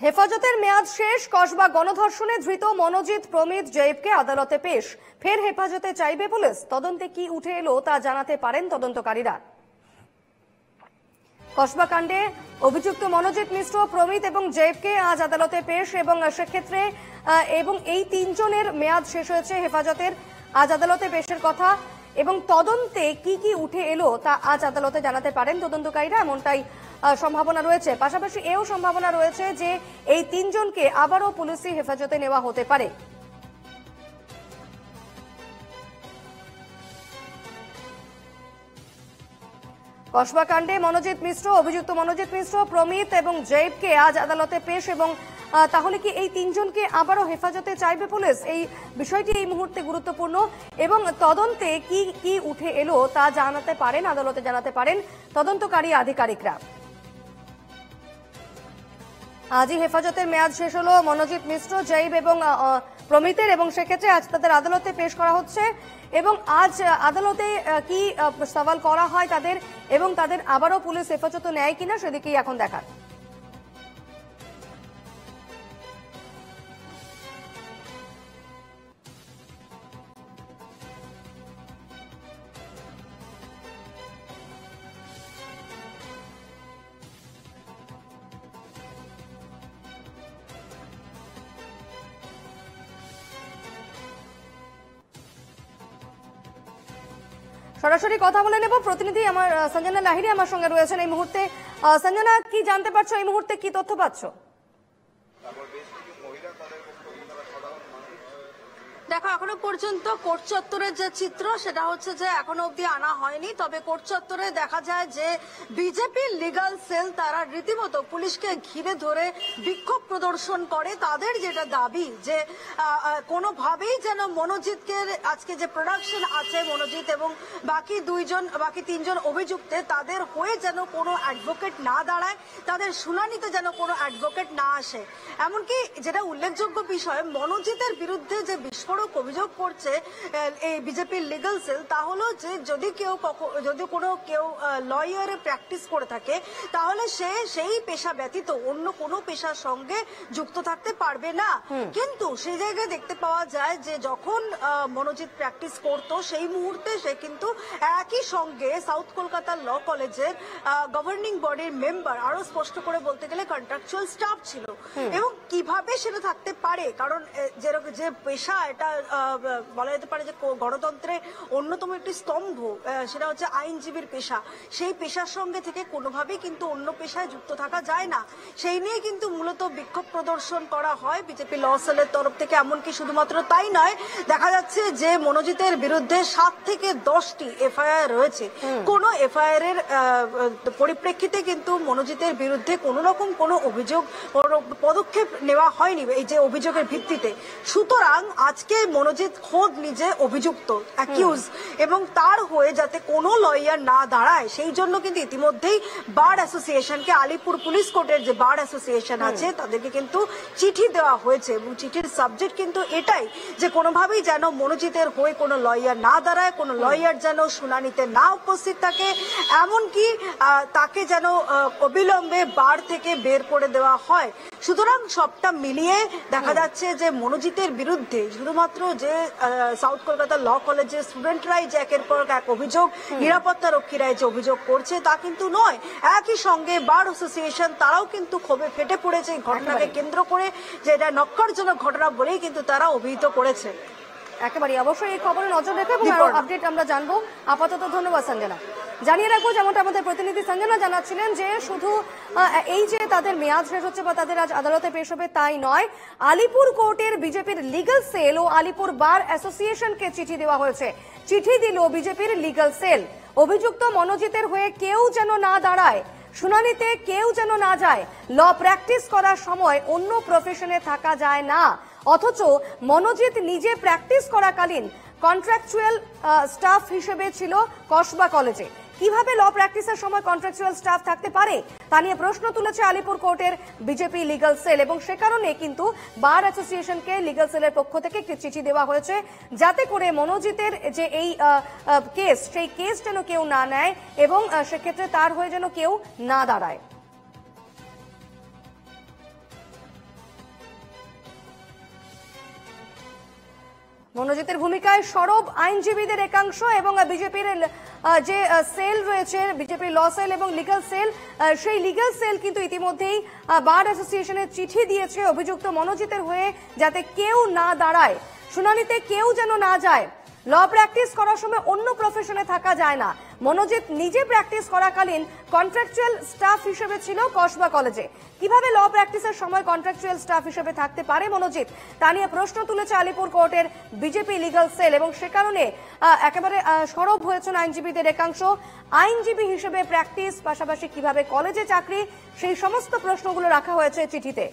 হেফাজতের মেয়াদ শেষ। কসবা গণধর্ষণে ধৃত মনোজিৎ, প্রমিত, জয়েবকে আদালতে পেশ। ফের হেফাজতে চাইবে পুলিশ। তদন্তে কি উঠে এলো তা জানাতে পারেন তদন্তকারীরা। কসবা কাণ্ডে অভিযুক্ত মনোজিৎ মিশ্র, প্রমিত এবং জয়েবকে আজ আদালতে পেশ এবং সেক্ষেত্রে এই তিনজনের মেয়াদ শেষ হয়েছে হেফাজতের। আজ আদালতে পেশের কথা এবং তদন্তে কি কি উঠে এলো তা আজ আদালতে জানাতে পারেন তদন্তকারীরা, এমনটাই সম্ভাবনা রয়েছে। পাশাপাশি এও সম্ভাবনা রয়েছে যে এই তিনজনকে আবারও পুলিশি হেফাজতে নেওয়া হতে পারে। কসবা কাণ্ডে অভিযুক্ত মনোজিৎ মিশ্র, প্রমিত এবং জয়েবকে আজ আদালতে পেশ এবং তাহলে কি এই তিনজনকে আবারও হেফাজতে চাইবে পুলিশ? এই বিষয়টি এই মুহূর্তে গুরুত্বপূর্ণ এবং তদন্তে কি কি উঠে এলো তা জানাতে পারেন, আদালতে জানাতে পারেন তদন্তকারী আধিকারিকরা। আজই হেফাজতের মেয়াদ শেষ হলো মনোজিৎ মিশ্র, জয়েব এবং প্রমিতের এবং সেক্ষেত্রে আজ তাদের আদালতে পেশ করা হচ্ছে এবং আজ আদালতে কি সওয়াল করা হয় তাদের এবং তাদের আবারও পুলিশ হেফাজতে নেয় কিনা সেদিকেই এখন দেখার। সরাসরি কথা বলে নেব। প্রতিনিধি আমার সঞ্জনা লাহিড়ী আমার সঙ্গে রয়েছেন এই মুহূর্তে। সঞ্জনা, কি জানতে পারছো এই মুহূর্তে, কি তথ্য পাচ্ছ? দেখো, এখনো পর্যন্ত কোর্ট চত্বরের যে চিত্র সেটা হচ্ছে যে এখনো অব্দি আনা হয়নি। তবে কোর্ট চত্বরে দেখা যায় যে বিজেপির লিগাল সেল তারা রীতিমতো পুলিশকে ঘিরে ধরে বিক্ষোভ প্রদর্শন করে। তাদের যেটা দাবি যে কোনোভাবেই যেন মনোজিৎকে, আজকে যে প্রোডাকশন আছে মনোজিৎ এবং বাকি তিনজন অভিযুক্তে, তাদের হয়ে যেন কোনো অ্যাডভোকেট না দাঁড়ায়, তাদের শুনানিতে যেন কোনো অ্যাডভোকেট না আসে। এমনকি যেটা উল্লেখযোগ্য বিষয়, মনোজিতের বিরুদ্ধে যে বিস্ফোরক অভিযোগ করছে এই বিজেপির লিগাল সেল, তা হলো যে যদি কেউ লয়ারে প্র্যাকটিস করে থাকে তাহলে সে সেই পেশা ব্যতীত অন্য কোনো পেশার সঙ্গে যুক্ত থাকতে পারবে না। কিন্তু সেই জায়গায় দেখতে পাওয়া যায় যে যখন মনোজিৎ প্র্যাকটিস করতো সেই মুহূর্তে সে কিন্তু একই সঙ্গে সাউথ কলকাতা ল কলেজের গভর্নিং বডির মেম্বার, আরো স্পষ্ট করে বলতে গেলে কন্ট্রাকচুয়াল স্টাফ ছিল। এবং কিভাবে সেটা থাকতে পারে, কারণ যে পেশা, এটা বলা যেতে পারে যে গণতন্ত্রে অন্যতম একটি স্তম্ভ, সেটা হচ্ছে আইনজীবীর পেশা। সেই পেশার সঙ্গে থেকে কোনোভাবেই কিন্তু অন্য পেশায় যুক্ত থাকা যায় না। সেই নিয়ে কিন্তু মূলত বিক্ষোভ প্রদর্শন করা হয় বিজেপি ল সেলের তরফ থেকে। এমনকি শুধুমাত্র তাই নয়, দেখা যাচ্ছে যে মনোজিতের বিরুদ্ধে 7 থেকে 10টি এফআইআর রয়েছে। কোন এফআইআর এর পরিপ্রেক্ষিতে কিন্তু মনোজিতের বিরুদ্ধে কোনো রকম কোনো অভিযোগ, পদক্ষেপ নেওয়া হয়নি এই যে অভিযোগের ভিত্তিতে। সুতরাং আজকে মনোজিৎ খোদ নিজে অভিযুক্ত, অ্যাকিউজ, এবং তার হয়ে যাতে কোনো লয়ার না দাঁড়ায় সেই জন্য কিন্তু ইতিমধ্যেই বার অ্যাসোসিয়েশনকে, আলিপুর পুলিশ কোর্টের যে বার অ্যাসোসিয়েশন আছে তাদেরকে কিন্তু চিঠি দেওয়া হয়েছে এবং চিঠির সাবজেক্ট কিন্তু এটাই যে কোনোভাবেই যেন মনোজিতের হয়ে কোনো লয়ার না দাঁড়ায়, কোনো লয়ার যেন শুনানিতে না উপস্থিত থাকে, এমনকি তাকে যেন অবিলম্বে বার থেকে বের করে দেওয়া হয়। সুতরাং সবটা মিলিয়ে দেখা যাচ্ছে যে মনোজিতের বিরুদ্ধে শুধুমাত্র যে সাউথ কলকাতা ল কলেজের স্টুডেন্টরাই যে একের পর এক অভিযোগ, নিরাপত্তা রক্ষীরাই যে অভিযোগ করছে তা কিন্তু নয়। একই সঙ্গে বার অ্যাসোসিয়েশন তারাও কিন্তু ক্ষোভে ফেটে পড়েছে এই ঘটনাকে কেন্দ্র করে, যে এটা নক্কারজনক ঘটনা বলেই কিন্তু তারা অভিহিত করেছে। একেবারে অবশ্যই এই খবরে নজর রেখে এবং আপডেট আমরা জানবো। আপাতত ধন্যবাদ সঞ্জনা। জানিয়ে রাখবো, যেমনটা আমাদের প্রতিনিধি সঞ্জনা জানাচ্ছিলেন, যে শুধু এই যে তাদের মেয়াদ শেষ হচ্ছে বা তাদের আজ আদালতে পেশ হবে তাই নয়, আলিপুর কোর্টের বিজেপির লিগাল সেল ও আলিপুর বার অ্যাসোসিয়েশনকে চিঠি দেওয়া হয়েছে। চিঠি দিল বিজেপির লিগাল সেল। অভিযুক্ত মনোজিতের হয়ে কেউ যেন না দাঁড়ায়, শুনানিতে কেউ যেন না যায়, ল প্র্যাকটিস করার সময় অন্য প্রফেশনে থাকা যায় না। অথচ মনোজিৎ নিজে প্র্যাকটিস করাকালীন কন্ট্রাকচুয়াল স্টাফ হিসেবে ছিল কসবা কলেজে। কিভাবে ল প্র্যাকটিসের সময় কন্ট্রাকচুয়াল স্টাফ থাকতে পারে তা নিয়ে প্রশ্ন তুলেছে আলিপুর কোর্টের বিজেপি লিগাল সেল এবং সে কারণে কিন্তু বার অ্যাসোসিয়েশনকে লিগাল সেলের পক্ষ থেকে একটি চিঠি দেওয়া হয়েছে, যাতে করে মনোজিতের যে এই কেস, সেই কেস যেন কেউ না নেয় এবং সেক্ষেত্রে তার হয়ে যেন কেউ না দাঁড়ায়। মনোজিতের ভূমিকায় সরব আইনজীবীদের একাংশ এবং বিজেপির যে সেল রয়েছে, বিজেপির ল সেল এবং লিগ্যাল সেল, সেই লিগ্যাল সেল কিন্তু ইতিমধ্যেই বার অ্যাসোসিয়েশনের চিঠি দিয়েছে অভিযুক্ত মনোজিতের হয়ে, যাতে কেউ না দাঁড়ায়, শুনানিতে কেউ যেন না যায়। ল প্র্যাকটিস করার সময় অন্য প্রফেশনে থাকা যায় না। মনোজিৎ নিজে প্র্যাকটিস করাকালীন কন্ট্রাকচুয়াল স্টাফ হিসেবে ছিল কসবা কলেজে। কিভাবে ল প্র্যাকটিসের সময় কন্ট্রাকচুয়াল স্টাফ হিসেবে থাকতে পারে মনোজিৎ, তা নিয়ে প্রশ্ন তুলেছে আলিপুর কোর্টের বিজেপি লিগ্যাল সেল এবং সে কারণে একেবারে সরব হয়েছেন আইনজীবীদের একাংশ। আইনজীবী হিসেবে প্র্যাকটিস, পাশাপাশি কিভাবে কলেজে চাকরি, সেই সমস্ত প্রশ্নগুলো রাখা হয়েছে চিঠিতে।